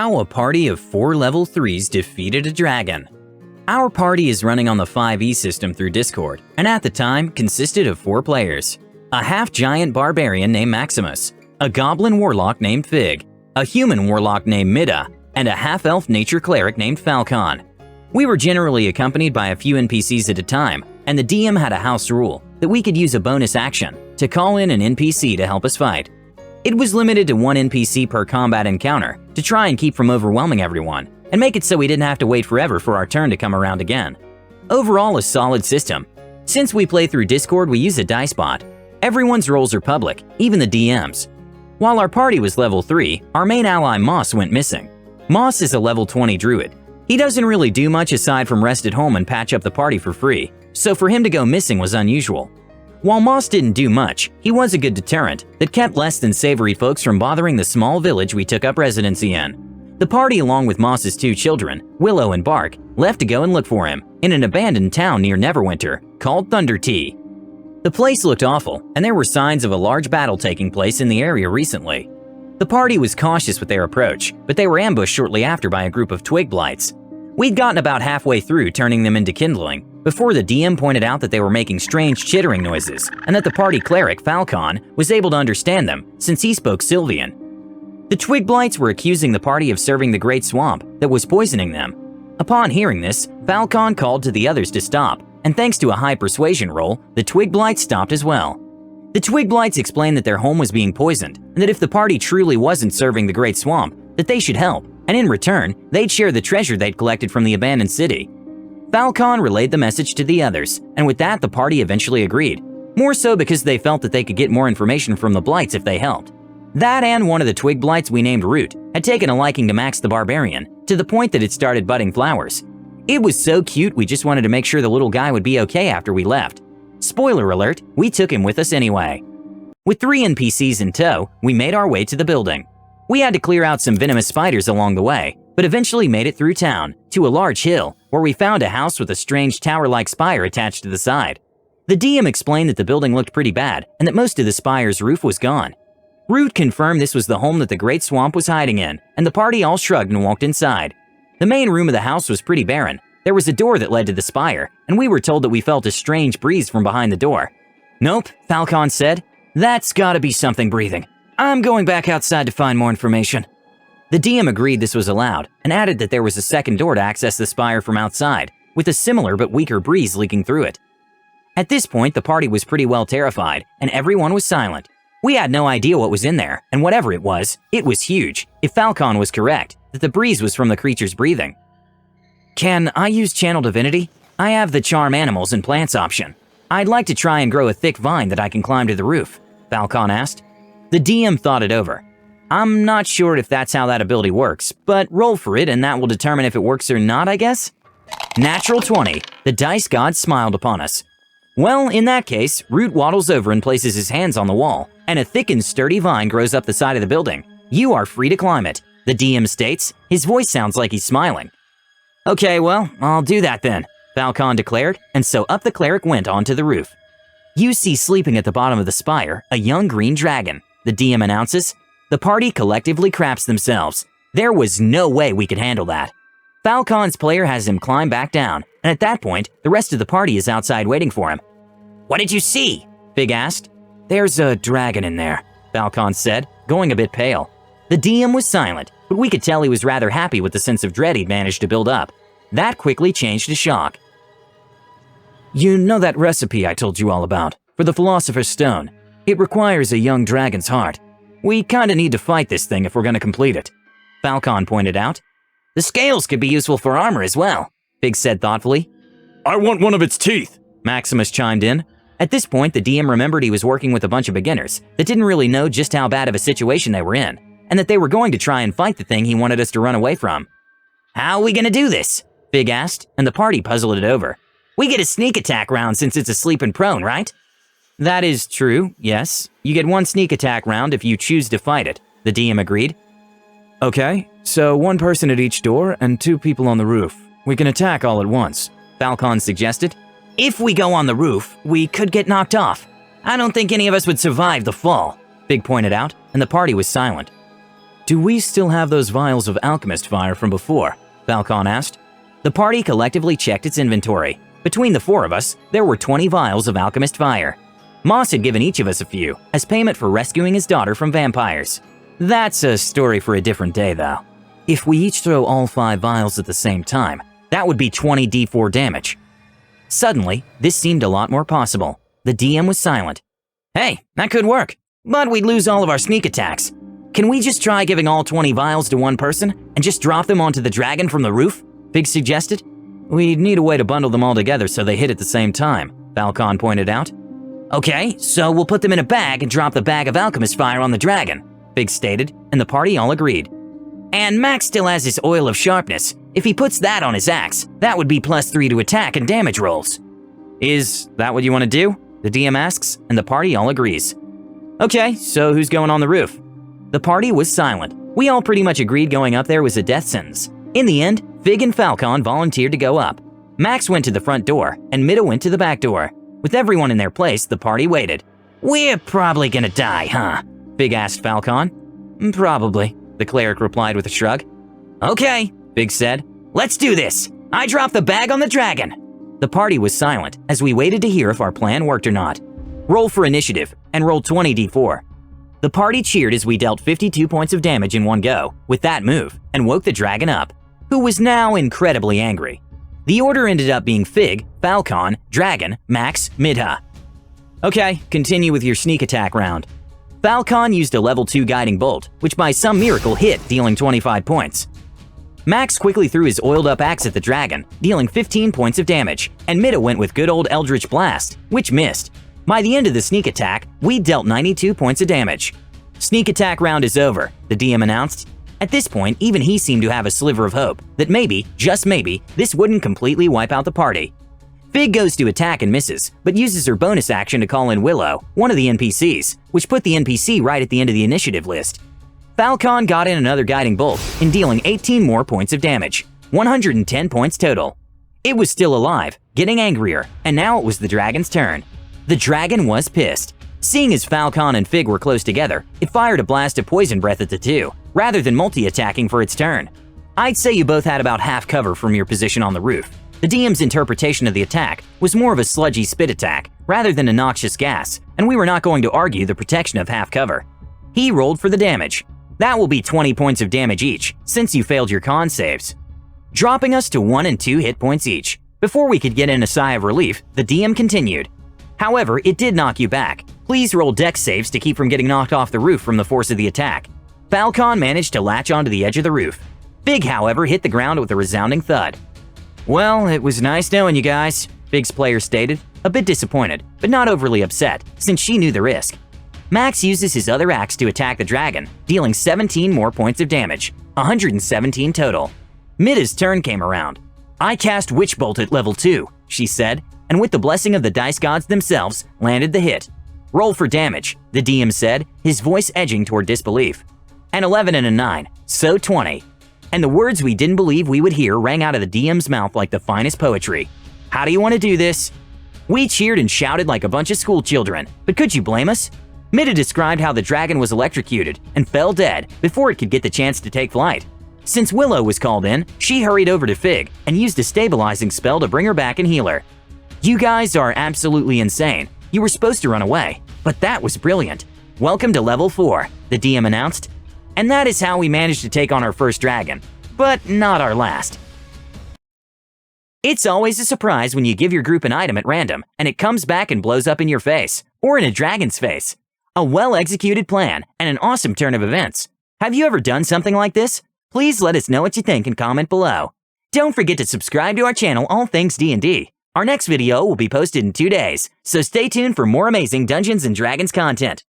How a party of 4 level 3s defeated a dragon. Our party is running on the 5e system through Discord, and at the time consisted of 4 players. A half-giant barbarian named Maximus, a goblin warlock named Fig, a human warlock named Mida, and a half-elf nature cleric named Falcon. We were generally accompanied by a few NPCs at a time, and the DM had a house rule that we could use a bonus action to call in an NPC to help us fight. It was limited to 1 NPC per combat encounter to try and keep from overwhelming everyone, and make it so we didn't have to wait forever for our turn to come around again. Overall, a solid system. Since we play through Discord, we use a dice bot. Everyone's roles are public, even the DM's. While our party was level 3, our main ally Moss went missing. Moss is a level 20 druid. He doesn't really do much aside from rest at home and patch up the party for free, so for him to go missing was unusual. While Moss didn't do much, he was a good deterrent that kept less than savory folks from bothering the small village we took up residency in. The party, along with Moss's 2 children, Willow and Bark, left to go and look for him in an abandoned town near Neverwinter called Thunder Tea. The place looked awful, and there were signs of a large battle taking place in the area recently. The party was cautious with their approach, but they were ambushed shortly after by a group of twig blights. We'd gotten about halfway through turning them into kindling before the DM pointed out that they were making strange chittering noises and that the party cleric, Falcon, was able to understand them since he spoke Sylvian. The twig blights were accusing the party of serving the great swamp that was poisoning them. Upon hearing this, Falcon called to the others to stop, and thanks to a high persuasion roll, the twig blights stopped as well. The twig blights explained that their home was being poisoned and that if the party truly wasn't serving the great swamp, that they should help, and in return, they'd share the treasure they'd collected from the abandoned city. Falcon relayed the message to the others, and with that the party eventually agreed, more so because they felt that they could get more information from the blights if they helped. That and one of the twig blights we named Root had taken a liking to Max the Barbarian, to the point that it started budding flowers. It was so cute we just wanted to make sure the little guy would be okay after we left. Spoiler alert, we took him with us anyway. With 3 NPCs in tow, we made our way to the building. We had to clear out some venomous spiders along the way, but eventually made it through town, to a large hill, where we found a house with a strange tower-like spire attached to the side. The DM explained that the building looked pretty bad, and that most of the spire's roof was gone. Root confirmed this was the home that the Great Swamp was hiding in, and the party all shrugged and walked inside. The main room of the house was pretty barren. There was a door that led to the spire, and we were told that we felt a strange breeze from behind the door. "Nope," Falcon said. "That's gotta be something breathing. I'm going back outside to find more information." The DM agreed this was allowed, and added that there was a second door to access the spire from outside, with a similar but weaker breeze leaking through it. At this point, the party was pretty well terrified, and everyone was silent. We had no idea what was in there, and whatever it was huge, if Falcon was correct, that the breeze was from the creature's breathing. "Can I use Channel Divinity? I have the Charm Animals and Plants option. I'd like to try and grow a thick vine that I can climb to the roof," Falcon asked. The DM thought it over. "I'm not sure if that's how that ability works, but roll for it and that will determine if it works or not, I guess?" Natural 20. The dice god smiled upon us. Well, in that case, Root waddles over and places his hands on the wall, and a thick and sturdy vine grows up the side of the building. "You are free to climb it," the DM states. His voice sounds like he's smiling. "Okay, well, I'll do that then," Falcon declared, and so up the cleric went onto the roof. "You see sleeping at the bottom of the spire a young green dragon," the DM announces. The party collectively craps themselves. There was no way we could handle that. Falcon's player has him climb back down, and at that point, the rest of the party is outside waiting for him. "What did you see?" Fig asked. "There's a dragon in there," Falcon said, going a bit pale. The DM was silent, but we could tell he was rather happy with the sense of dread he'd managed to build up. That quickly changed to shock. "You know that recipe I told you all about, for the Philosopher's Stone? It requires a young dragon's heart. We kinda need to fight this thing if we're gonna complete it," Falcon pointed out. "The scales could be useful for armor as well," Fig said thoughtfully. "I want one of its teeth," Maximus chimed in. At this point, the DM remembered he was working with a bunch of beginners that didn't really know just how bad of a situation they were in, and that they were going to try and fight the thing he wanted us to run away from. "How are we gonna do this?" Fig asked, and the party puzzled it over. "We get a sneak attack round since it's asleep and prone, right?" "That is true, yes. You get 1 sneak attack round if you choose to fight it," the DM agreed. "Okay, so 1 person at each door and 2 people on the roof. We can attack all at once," Falcon suggested. "If we go on the roof, we could get knocked off. I don't think any of us would survive the fall," Fig pointed out, and the party was silent. Do we still have those vials of alchemist fire from before? Falcon asked. The party collectively checked its inventory. Between the four of us, there were 20 vials of alchemist fire. Moss had given each of us a few, as payment for rescuing his daughter from vampires. That's a story for a different day, though. If we each throw all 5 vials at the same time, that would be 20 d4 damage. Suddenly, this seemed a lot more possible. The DM was silent. Hey, that could work, but we'd lose all of our sneak attacks. Can we just try giving all 20 vials to one person and just drop them onto the dragon from the roof? Big suggested. We'd need a way to bundle them all together so they hit at the same time, Falcon pointed out. Okay, so we'll put them in a bag and drop the bag of alchemist fire on the dragon, Big stated, and the party all agreed. And Max still has his oil of sharpness. If he puts that on his axe, that would be +3 to attack and damage rolls. Is that what you want to do? The DM asks, and the party all agrees. Okay, so who's going on the roof? The party was silent. We all pretty much agreed going up there was a death sentence. In the end, Fig and Falcon volunteered to go up. Max went to the front door, and Mida went to the back door. With everyone in their place, the party waited. We're probably gonna die, huh? Fig asked Falcon. Probably, the cleric replied with a shrug. Okay, Fig said. Let's do this. I dropped the bag on the dragon. The party was silent as we waited to hear if our plan worked or not. Roll for initiative, and roll 20 d4. The party cheered as we dealt 52 points of damage in one go with that move and woke the dragon up, who was now incredibly angry. The order ended up being Fig, Falcon, Dragon, Max, Midha. Okay, continue with your sneak attack round. Falcon used a level 2 guiding bolt, which by some miracle hit, dealing 25 points. Max quickly threw his oiled up axe at the dragon, dealing 15 points of damage, and Midha went with good old Eldritch Blast, which missed. By the end of the sneak attack, we dealt 92 points of damage. Sneak attack round is over, the DM announced. At this point, even he seemed to have a sliver of hope that maybe, just maybe, this wouldn't completely wipe out the party. Fig goes to attack and misses, but uses her bonus action to call in Willow, one of the NPCs, which put the NPC right at the end of the initiative list. Falcon got in another guiding bolt, in dealing 18 more points of damage, 110 points total. It was still alive, getting angrier, and now it was the dragon's turn. The dragon was pissed. Seeing as Falcon and Fig were close together, it fired a blast of poison breath at the two, rather than multi-attacking for its turn. I'd say you both had about half cover from your position on the roof. The DM's interpretation of the attack was more of a sludgy spit attack, rather than a noxious gas, and we were not going to argue the protection of half cover. He rolled for the damage. That will be 20 points of damage each, since you failed your con saves, dropping us to 1 and 2 hit points each. Before we could get in a sigh of relief, the DM continued. However, it did knock you back. Please roll dex saves to keep from getting knocked off the roof from the force of the attack. Falcon managed to latch onto the edge of the roof. Big, however, hit the ground with a resounding thud. Well, it was nice knowing you guys, Big's player stated, a bit disappointed, but not overly upset, since she knew the risk. Max uses his other axe to attack the dragon, dealing 17 more points of damage, 117 total. Midda's turn came around. I cast Witch Bolt at level 2, she said, and with the blessing of the dice gods themselves, landed the hit. Roll for damage, the DM said, his voice edging toward disbelief. An 11 and a 9, so 20. And the words we didn't believe we would hear rang out of the DM's mouth like the finest poetry. How do you want to do this? We cheered and shouted like a bunch of school children, but could you blame us? Midda described how the dragon was electrocuted and fell dead before it could get the chance to take flight. Since Willow was called in, she hurried over to Fig and used a stabilizing spell to bring her back and heal her. You guys are absolutely insane. You were supposed to run away, but that was brilliant. Welcome to level 4, the DM announced. And that is how we managed to take on our first dragon, but not our last. It's always a surprise when you give your group an item at random and it comes back and blows up in your face, or in a dragon's face. A well-executed plan and an awesome turn of events. Have you ever done something like this? Please let us know what you think and comment below. Don't forget to subscribe to our channel All Things D&D. Our next video will be posted in 2 days, so stay tuned for more amazing Dungeons & Dragons content.